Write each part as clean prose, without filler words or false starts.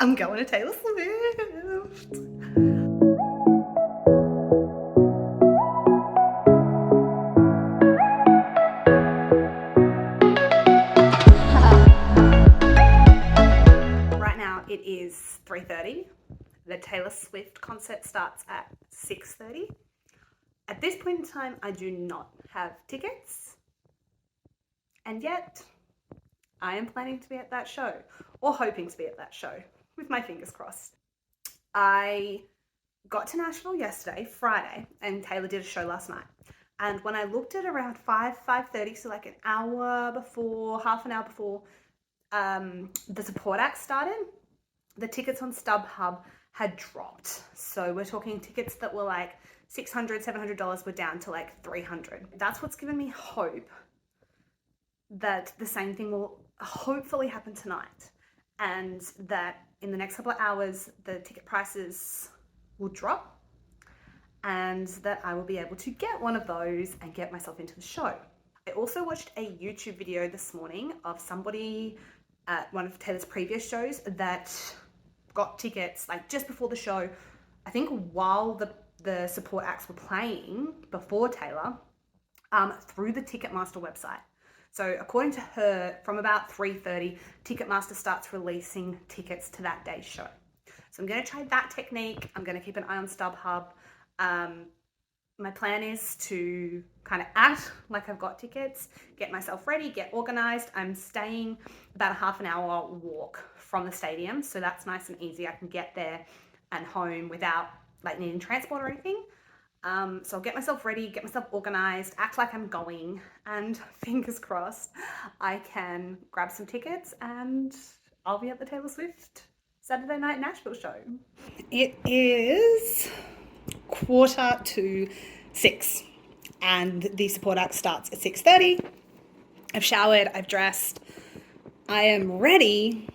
I'm going to Taylor Swift. Right now it is 3:30. The Taylor Swift concert starts at 6:30. At this point in time, I do not have tickets, and yet I am planning to be at that show, or hoping to be at that show, with my fingers crossed. I got to Nashville yesterday, Friday, and Taylor did a show last night. And when I looked at around 5:30, so like an hour before, half an hour before the support act started, the tickets on Stub Hub had dropped. So we're talking tickets that were like $600, $700 were down to like $300. That's what's given me hope that the same thing will hopefully happen tonight, and that in the next couple of hours the ticket prices will drop and that I will be able to get one of those and get myself into the show. I also watched a YouTube video this morning of somebody at one of Taylor's previous shows that got tickets like just before the show, I think while the support acts were playing before Taylor, through the Ticketmaster website. So according to her, from about 3:30, Ticketmaster starts releasing tickets to that day's show. So I'm going to try that technique. I'm going to keep an eye on Stub Hub. My plan is to kind of act like I've got tickets, get myself ready, get organized. I'm staying about a half an hour walk from the stadium, so that's nice and easy. I can get there and home without like needing transport or anything. So I'll get myself ready, get myself organized, act like I'm going, and fingers crossed I can grab some tickets and I'll be at the Taylor Swift Saturday night Nashville show. It is 5:45 and the support act starts at 6:30. I've showered, I've dressed, I am ready,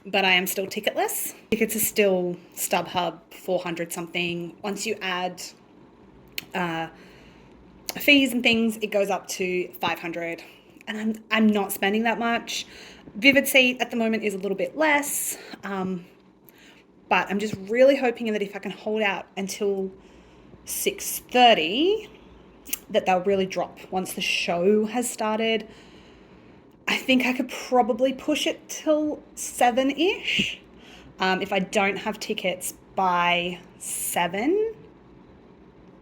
but I am still ticketless. Tickets are still Stub Hub, 400 something. Once you add fees and things, it goes up to 500, and I'm not spending that much. Vivid Seat at the moment is a little bit less, but I'm just really hoping that if I can hold out until 6:30, that they'll really drop once the show has started. I think I could probably push it till 7-ish. If I don't have tickets by 7,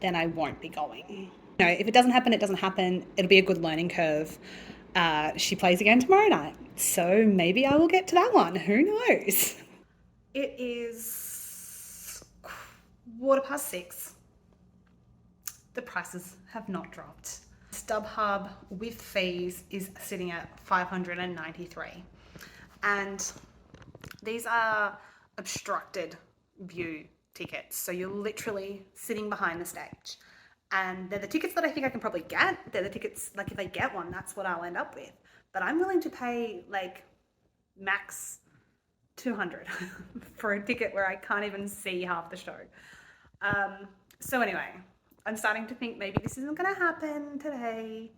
then I won't be going. No, if it doesn't happen, it doesn't happen. It'll be a good learning curve. She plays again tomorrow night, so maybe I will get to that one. Who knows? It is 6:15. The prices have not dropped. Stub Hub with fees is sitting at $593, and these are obstructed view tickets, so you're literally sitting behind the stage, and they're the tickets that I think I can probably get. They're the tickets, like if I get one, that's what I'll end up with, but I'm willing to pay like max $200 for a ticket where I can't even see half the show. So anyway, I'm starting to think maybe this isn't going to happen today,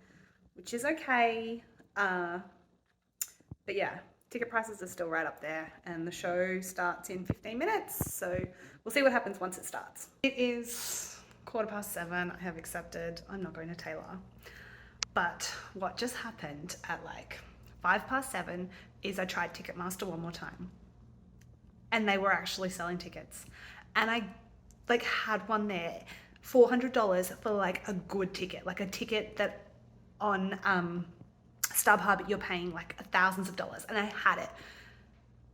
which is okay. But yeah, ticket prices are still right up there, and the show starts in 15 minutes. So we'll see what happens once it starts. It is 7:15. I have accepted. I'm not going to Taylor. But what just happened at like 7:05 is I tried Ticketmaster one more time, and they were actually selling tickets. And I like had one there, $400 for like a good ticket, like a ticket that on Stub Hub you're paying like thousands of dollars, and I had it.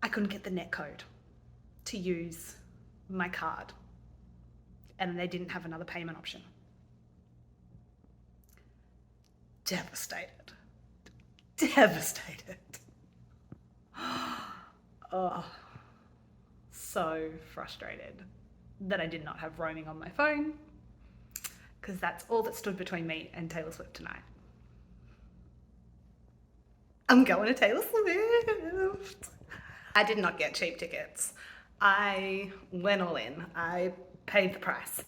I couldn't get the net code to use my card, and they didn't have another payment option. Devastated. Oh, so frustrated that I did not have roaming on my phone, because that's all that stood between me and Taylor Swift tonight. I'm going to Taylor Swift. I did not get cheap tickets. I went all in. I paid the price.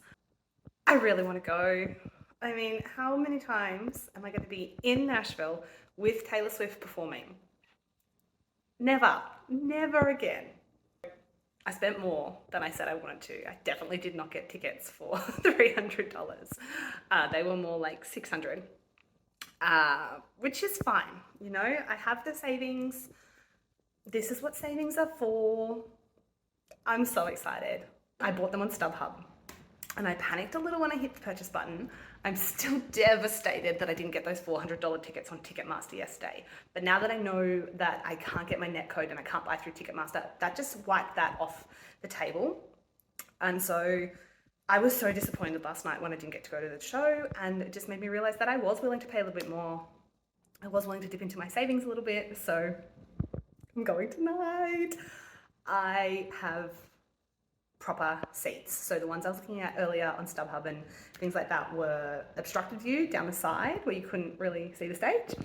I really want to go. I mean, how many times am I going to be in Nashville with Taylor Swift performing? Never again. I spent more than I said I wanted to. I definitely did not get tickets for $300. They were more like $600, which is fine. You know, I have the savings. This is what savings are for. I'm so excited. I bought them on Stub Hub and I panicked a little when I hit the purchase button. I'm still devastated that I didn't get those $400 tickets on Ticketmaster yesterday. But now that I know that I can't get my net code and I can't buy through Ticketmaster, that just wiped that off the table. And so I was so disappointed last night when I didn't get to go to the show, and it just made me realize that I was willing to pay a little bit more. I was willing to dip into my savings a little bit, so I'm going tonight. I have proper seats. So the ones I was looking at earlier on StubHub and things like that were obstructed view down the side where you couldn't really see the stage.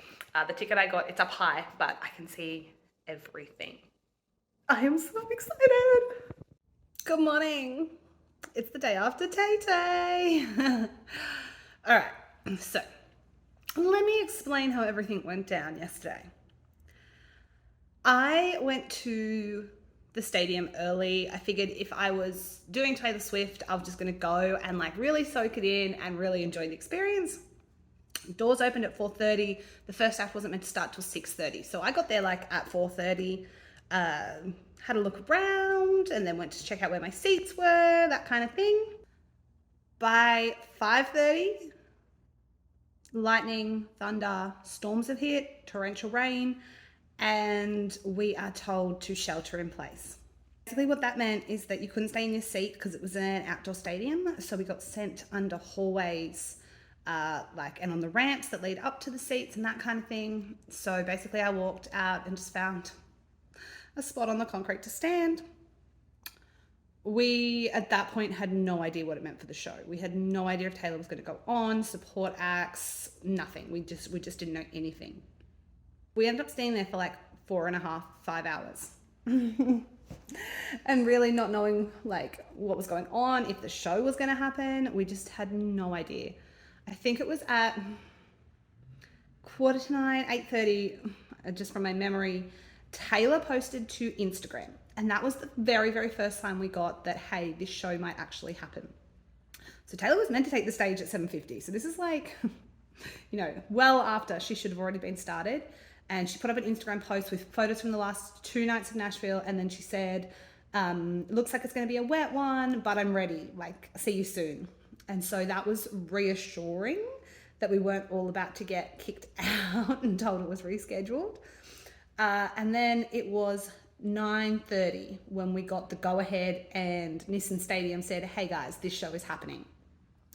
The ticket I got, it's up high, but I can see everything. I am so excited. Good morning. It's the day after Tay-Tay. All right, so let me explain how everything went down yesterday. I went to the stadium early. I figured if I was doing Taylor Swift, I was just going to go and like really soak it in and really enjoy the experience. Doors opened at 4:30. The first act wasn't meant to start till 6:30. So I got there like at 4:30, had a look around and then went to check out where my seats were, that kind of thing. By 5:30, lightning, thunder, storms have hit, torrential rain, and we are told to shelter in place. Basically what that meant is that you couldn't stay in your seat because it was an outdoor stadium. So we got sent under hallways, and on the ramps that lead up to the seats and that kind of thing. So basically I walked out and just found a spot on the concrete to stand. We, at that point, had no idea what it meant for the show. We had no idea if Taylor was going to go on, support acts, nothing. We just didn't know anything. We ended up staying there for like 4.5, 5 hours. And really not knowing like what was going on, if the show was going to happen. We just had no idea. I think it was at 8:45, 8:30, just from my memory, Taylor posted to Instagram. And that was the very, very first time we got that, hey, this show might actually happen. So Taylor was meant to take the stage at 7:50. So this is like, well after she should have already been started. And she put up an Instagram post with photos from the last 2 nights of Nashville. And then she said, looks like it's going to be a wet one, but I'm ready. Like, see you soon. And so that was reassuring that we weren't all about to get kicked out and told it was rescheduled. And then it was 9:30 when we got the go-ahead and Nissan Stadium said, hey guys, this show is happening.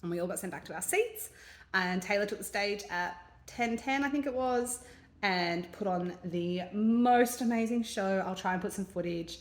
And we all got sent back to our seats. And Taylor took the stage at 10:10, I think it was, and put on the most amazing show. I'll try and put some footage.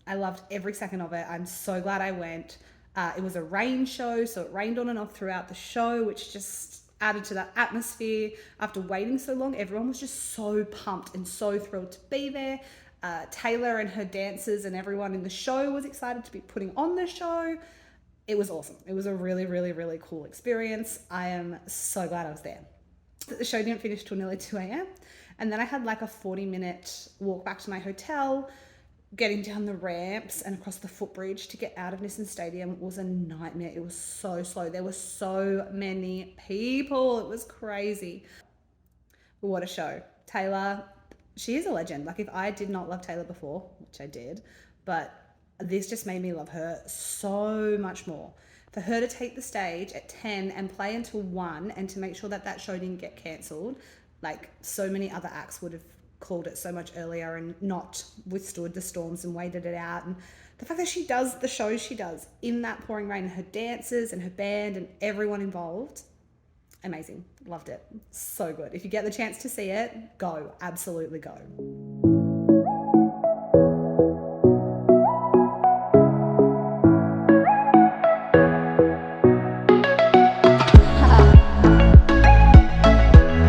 I loved every second of it. I'm so glad I went. It was a rain show, so it rained on and off throughout the show, which just added to that atmosphere. After waiting so long, everyone was just so pumped and so thrilled to be there. Taylor and her dancers and everyone in the show was excited to be putting on the show. It was awesome. It was a really, really, really cool experience. I am so glad I was there. The show didn't finish till nearly 2 a.m. And then I had like a 40-minute walk back to my hotel. Getting down the ramps and across the footbridge to get out of Nissan Stadium was a nightmare. It was so slow. There were so many people. It was crazy. But what a show. Taylor, she is a legend. Like, if I did not love Taylor before, which I did, but this just made me love her so much more. For her to take the stage at 10 and play until 1 and to make sure that that show didn't get cancelled, like so many other acts would have called it so much earlier and not withstood the storms and waited it out. And the the fact that she does the shows she does in that pouring rain, and her dancers and her band and everyone involved, amazing. Loved it. So good. If you get the chance to see it, go. Absolutely go.